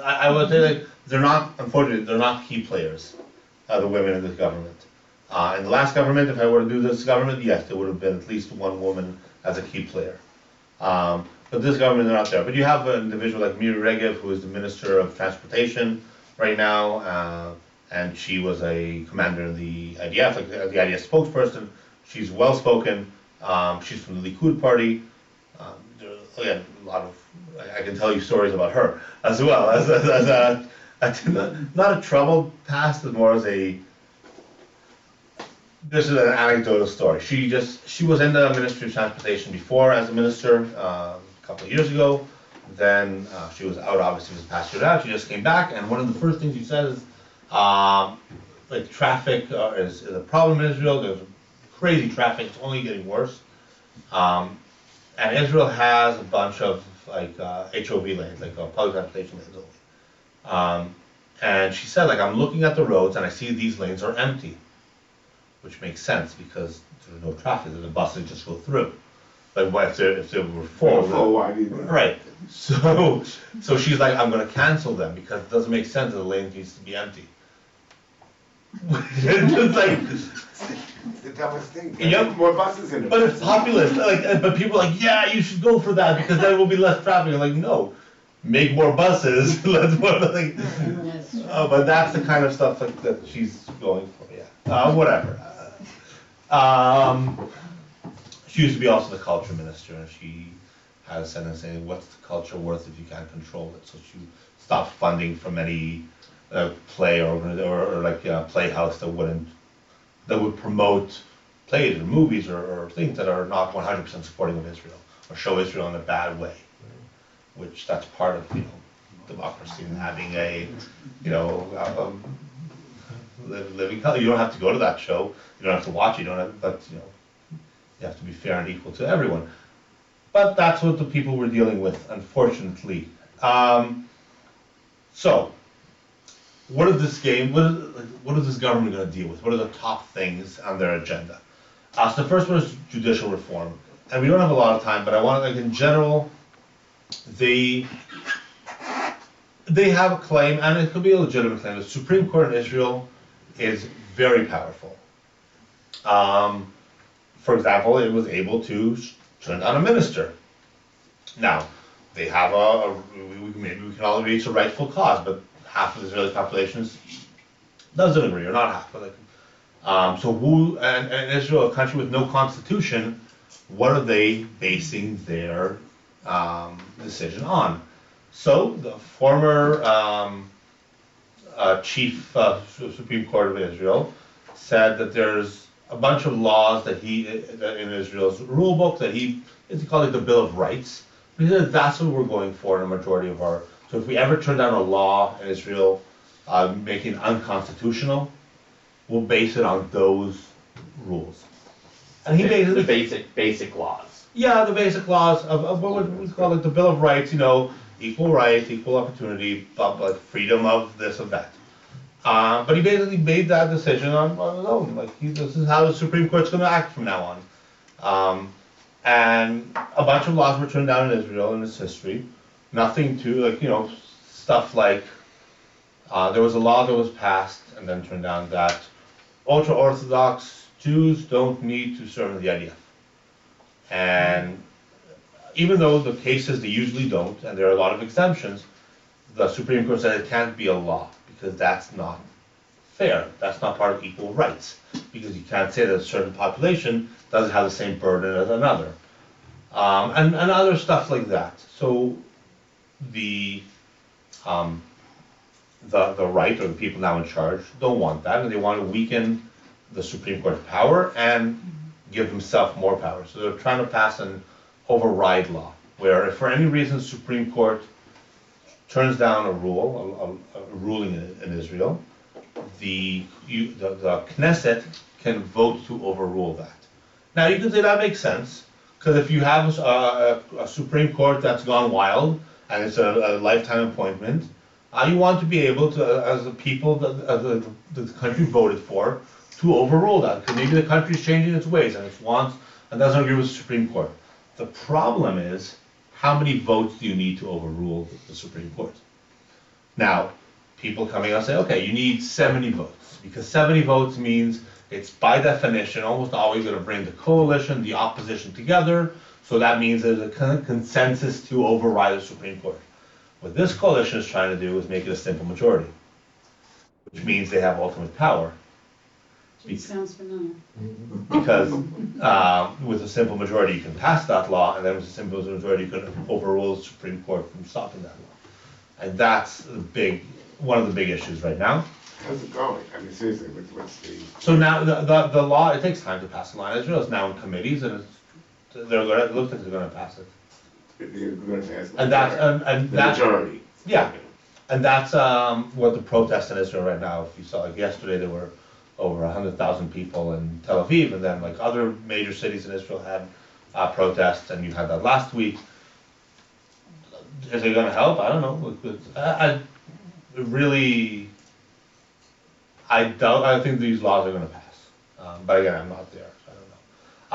I would say that unfortunately, they're not key players, the women in this government. In the last government, if I were to do this government, yes, there would have been at least 1 woman as a key player. But this government, they're not there. But you have an individual like Miri Regev, who is the Minister of Transportation right now, and she was a commander in the IDF, like the IDF spokesperson. She's well-spoken. She's from the Likud party. Again, a lot of, I can tell you stories about her as well as not a troubled past, but more as a, this is an anecdotal story. She was in the Ministry of Transportation before as a minister a couple of years ago. Then she was out, obviously was pastored out. She just came back, and one of the first things she said is, like traffic is a problem in Israel. There's crazy traffic. It's only getting worse. And Israel has a bunch of like HOV lanes, like public transportation lanes only. And she said, like, I'm looking at the roads and I see these lanes are empty, which makes sense because there's no traffic. The buses just go through. Like, what if they were full? Right. So she's like, I'm going to cancel them because it doesn't make sense that the lane needs to be empty. It's like, It's the dumbest thing. Yep. More buses in it. but it's populist. Like, but people are like, yeah, you should go for that because then will be less traffic. I'm like, no, make more buses. Let's more like. But that's the kind of stuff like that she's going for. Yeah. Whatever. She used to be also the culture minister, and she had a sentence saying, "What's the culture worth if you can't control it?" So she stopped funding from any play or like playhouse that would promote plays or movies or things that are not 100% supporting of Israel or show Israel in a bad way, which that's part of democracy and having a living culture. You don't have to go to that show, you don't have to watch it, but you have to be fair and equal to everyone. But that's what the people were dealing with, unfortunately. So, what is this government going to deal with? What are the top things on their agenda? So the first one is judicial reform. And we don't have a lot of time, but I want to, like, in general, they have a claim, and it could be a legitimate claim. The Supreme Court in Israel is very powerful. For example, it was able to turn down a minister. Now, they have maybe we can all agree it's a rightful cause, but half of the Israeli population doesn't agree, or not half. But so and Israel, a country with no constitution, what are they basing their decision on? So the former chief Supreme Court of Israel said that there's a bunch of laws that in Israel's rule book that it's called like the Bill of Rights. He said that's what we're going for in a majority of our. So if we ever turn down a law in Israel, making it unconstitutional, we'll base it on those rules. And he basically The basic laws. Yeah, the basic laws of what we call it the Bill of Rights. Equal rights, equal opportunity, like freedom of this or that. But he basically made that decision on his own. Like this is how the Supreme Court's going to act from now on. And a bunch of laws were turned down in Israel in its history. Nothing to stuff like there was a law that was passed and then turned down that ultra-Orthodox Jews don't need to serve in the IDF. And even though the cases they usually don't, and there are a lot of exemptions, the Supreme Court said it can't be a law because that's not fair. That's not part of equal rights because you can't say that a certain population doesn't have the same burden as another, and other stuff like that. So the right or the people now in charge don't want that, and they want to weaken the Supreme Court's power and give themselves more power. So they're trying to pass an override law, where if for any reason the Supreme Court turns down a ruling in Israel, the Knesset can vote to overrule that. Now you can say that makes sense, because if you have a Supreme Court that's gone wild, and it's a lifetime appointment, you want to be able to, as the people that the country voted for, to overrule that, because maybe the country's changing its ways and its wants and doesn't agree with the Supreme Court. The problem is, how many votes do you need to overrule the Supreme Court? Now, people coming out and say, okay, you need 70 votes, because 70 votes means it's by definition almost always going to bring the coalition, the opposition together, so that means there's a consensus to override the Supreme Court. What this coalition is trying to do is make it a simple majority, which means they have ultimate power. It sounds familiar. because with a simple majority you can pass that law, and then with a simple majority you can overrule the Supreme Court from stopping that law. And that's one of the big issues right now. How's it going? I mean, seriously, what's the? So now the law, it takes time to pass the law in Israel. It's now in committees, and it looks like they're going to pass it. You're going to pass it. And The majority. Yeah, and that's what the protests in Israel right now. If you saw, like yesterday, there were over 100,000 people in Tel Aviv, and then like other major cities in Israel had protests, and you had that last week. Is it going to help? I don't know. I doubt. I think these laws are going to pass, but again, I'm not there. So I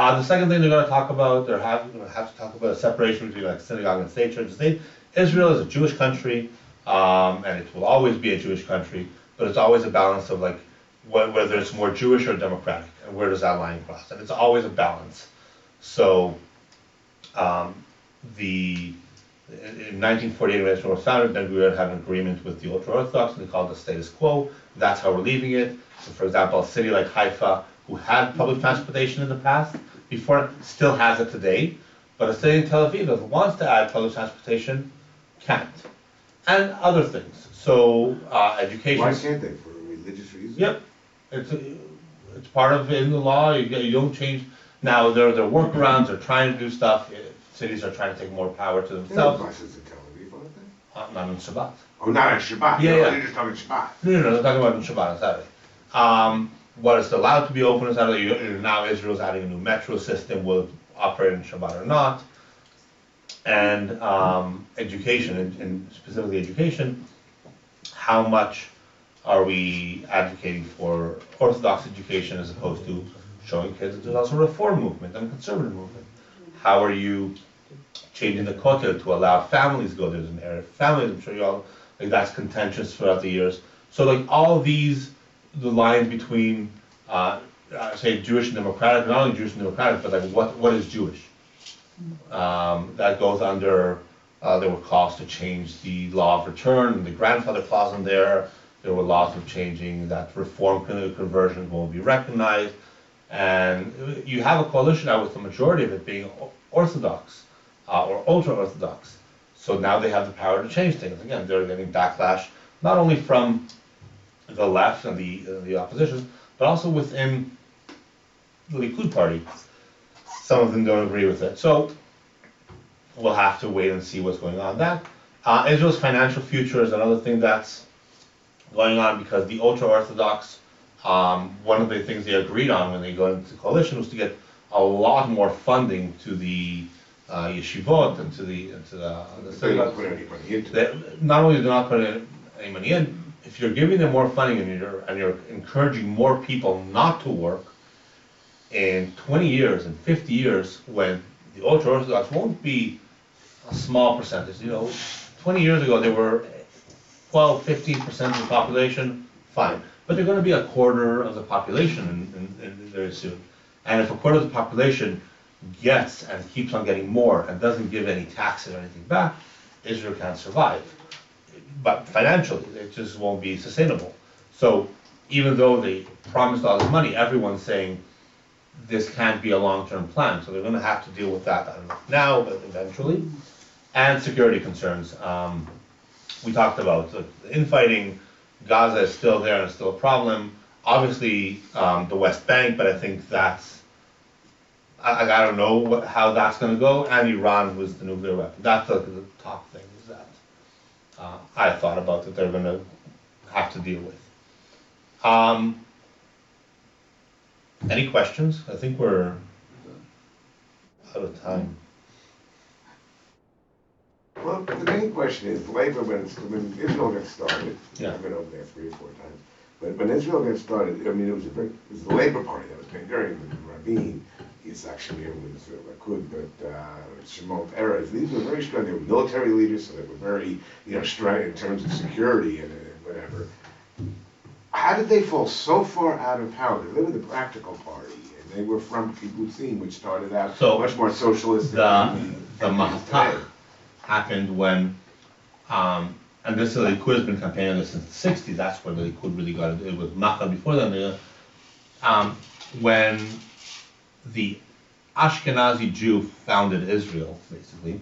don't know. The second thing they're going to talk about, they're going to have to talk about a separation between like synagogue and state, church and state. Israel is a Jewish country, and it will always be a Jewish country, but it's always a balance of like whether it's more Jewish or democratic, and where does that line cross? And it's always a balance. So, in 1948, when Israel was founded, then we had an agreement with the ultra-Orthodox, and they called it the status quo. That's how we're leaving it. So, for example, a city like Haifa, who had public transportation in the past, before, still has it today, but a city in Tel Aviv that wants to add public transportation can't. And other things. So, education. Why can't they? For religious reasons? Yep. It's part of in the law. You don't change. Now, there are workarounds. They're trying to do stuff. Cities are trying to take more power to There are themselves. buses in Tel Aviv, aren't they? Not on Shabbat. Oh, not on Shabbat. Yeah, No, yeah. they're just talking Shabbat. No, they're talking about on Shabbat and Saturday. What is allowed to be open on Saturday? Now Israel's adding a new metro system. Will it operate on Shabbat or not? And education, and specifically education, how much are we advocating for Orthodox education as opposed to showing kids that there's also a reform movement and a conservative movement? How are you changing the kotel to allow families to go? There's an area of families, I'm sure you all, like that's contentious throughout the years. So like all these, the lines between, say Jewish and democratic, not only Jewish and democratic, but like what is Jewish? That goes under, there were calls to change the law of return, and the grandfather clause in there. There were laws of changing that reform conversion will be recognized. And you have a coalition now with the majority of it being Orthodox or ultra-Orthodox. So now they have the power to change things. Again, they're getting backlash, not only from the left and the opposition, but also within the Likud party. Some of them don't agree with it. So we'll have to wait and see what's going on. Israel's financial future is another thing that's going on, because the ultra-Orthodox, one of the things they agreed on when they got into the coalition was to get a lot more funding to the yeshivot and to the They're not putting any money into it. not only do they not put any money in, if you're giving them more funding and you're encouraging more people not to work, in 20 years and 50 years, when the ultra-Orthodox won't be a small percentage, 20 years ago they were 12, 15% of the population, fine. But they're going to be a quarter of the population in very soon. And if a quarter of the population gets and keeps on getting more and doesn't give any taxes or anything back, Israel can't survive. But financially, it just won't be sustainable. So even though they promised all this money, everyone's saying this can't be a long-term plan. So they're going to have to deal with that, I don't know now, but eventually. And security concerns. We talked about the infighting. Gaza is still there and it's still a problem. Obviously, the West Bank, but I think that's, I don't know how that's going to go. And Iran was the nuclear weapon. That's the top thing is that I thought about that they're going to have to deal with. Any questions? I think we're out of time. Well, the main question is, labor, when Israel got started, Yeah. I've been over there 3 or 4 times, but when Israel got started, I mean, it was the Labor Party that was paying during Rabin, Yitzhak Shamir was Likud, but Shimon Peres, these were very strong. They were military leaders, so they were very, strong in terms of security and whatever. How did they fall so far out of power? Because they were the practical party, and they were from Kibbutzim, which started out So much more socialist the than Mahatach happened when, and this the Likud has been campaigning this since the 60s. That's where the Likud really got it. It was Macha before then. When the Ashkenazi Jew founded Israel, basically.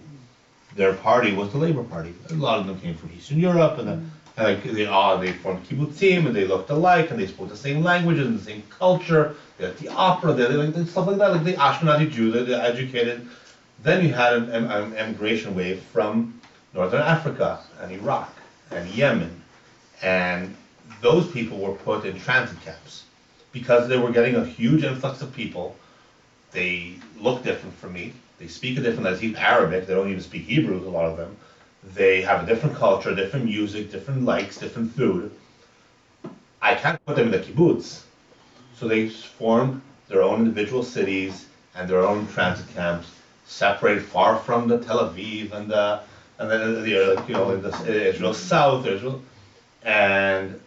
Their party was the Labor Party. A lot of them came from Eastern Europe, and like they formed kibbutzim, and they looked alike, and they spoke the same languages and the same culture. They had the opera, they like stuff like that. Like the Ashkenazi Jew, they're educated. Then you had an emigration wave from Northern Africa and Iraq and Yemen, and those people were put in transit camps because they were getting a huge influx of people. They look different from me. They speak a different, they speak Arabic. They don't even speak Hebrew, a lot of them. They have a different culture, different music, different likes, different food. I can't put them in the kibbutz. So they formed their own individual cities and their own transit camps, separated far from the Tel Aviv and Israel South, Israel, and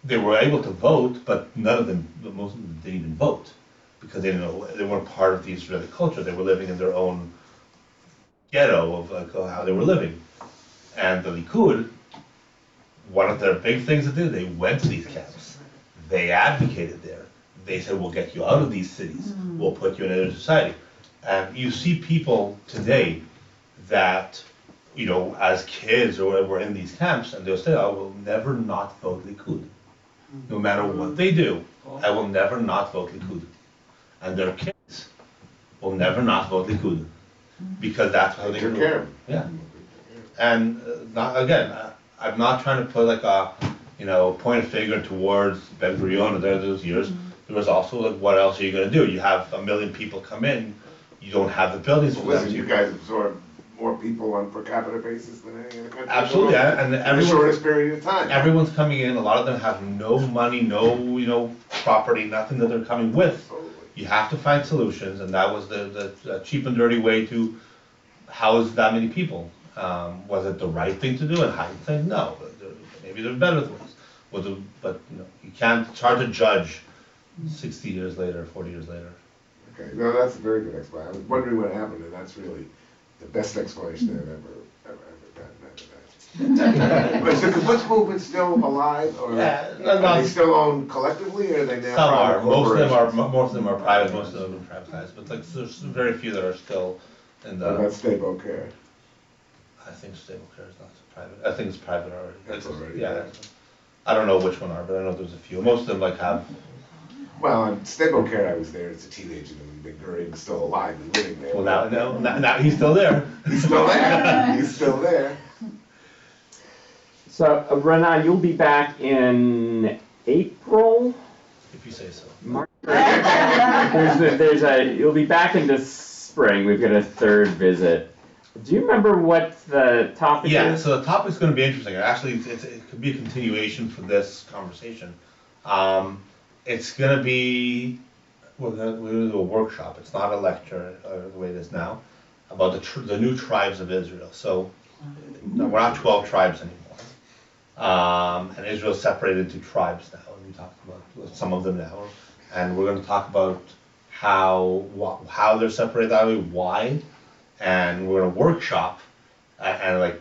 they were able to vote, but most of them didn't even vote because they didn't know, they weren't part of the Israeli culture. They were living in their own ghetto of how they were living. And the Likud, one of their big things to do, they went to these camps. They advocated there. They said, we'll get you out of these cities. We'll put you in another society. And you see people today that, as kids or whatever, were in these camps, and they'll say, I will never not vote Likud. No matter what they do, I will never not vote Likud. And their kids will never not vote Likud. Because that's how they Take grew care up. of Yeah. And I'm not trying to put like a, point a finger towards Ben Gurion or those years. There was also like, what else are you going to do? You have 1 million people come in, you don't have the buildings for them. Listen, you guys absorb more people on per capita basis than any other country. Absolutely, and in the shortest period of time. Everyone's coming in. A lot of them have no money, no property, nothing that they're coming with. You have to find solutions, and that was the cheap and dirty way to house that many people. Was it the right thing to do? In hindsight, no. Maybe there are better ways. But you can't. It's hard to judge 60 years later, 40 years later. Okay, no, that's a very good explanation. I was wondering what happened, and that's really the best explanation I've ever gotten. But is the kibbutz movement still alive, or are they still owned collectively, or are they now Some are. private Most corporations? of them are private. Most of them are privatized. But there's very few that are still in the. What about stable care? I think stable care is not private. I think it's private already. That's already Yeah. private. I don't know which one are, but I know there's a few. Most of them have. Well, on stable care, I was there as a teenager, and Ben Gurion was still alive and living there. Well, now he's still there. He's still there. He's still there. So, Renan, you'll be back in April? If you say so. March? You'll be back in the spring. We've got a third visit. Do you remember what the topic is? Yeah, so the topic's going to be interesting. Actually, it could be a continuation for this conversation. It's going to be, we're going to do a workshop. It's not a lecture the way it is now, about the new tribes of Israel. So we're not 12 tribes anymore. And Israel's separated into tribes now, and we talked about some of them now. And we're going to talk about how they're separated that way, why, and we're going to workshop and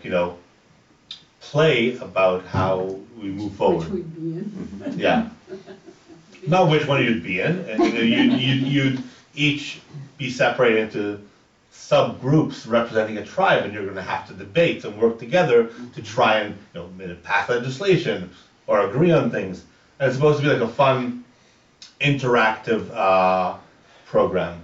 play about how we move forward. Which we'd be in. Yeah. Not which one you'd be in. You'd each be separated into subgroups representing a tribe, and you're going to have to debate and work together to try and pass legislation or agree on things. And it's supposed to be like a fun, interactive program.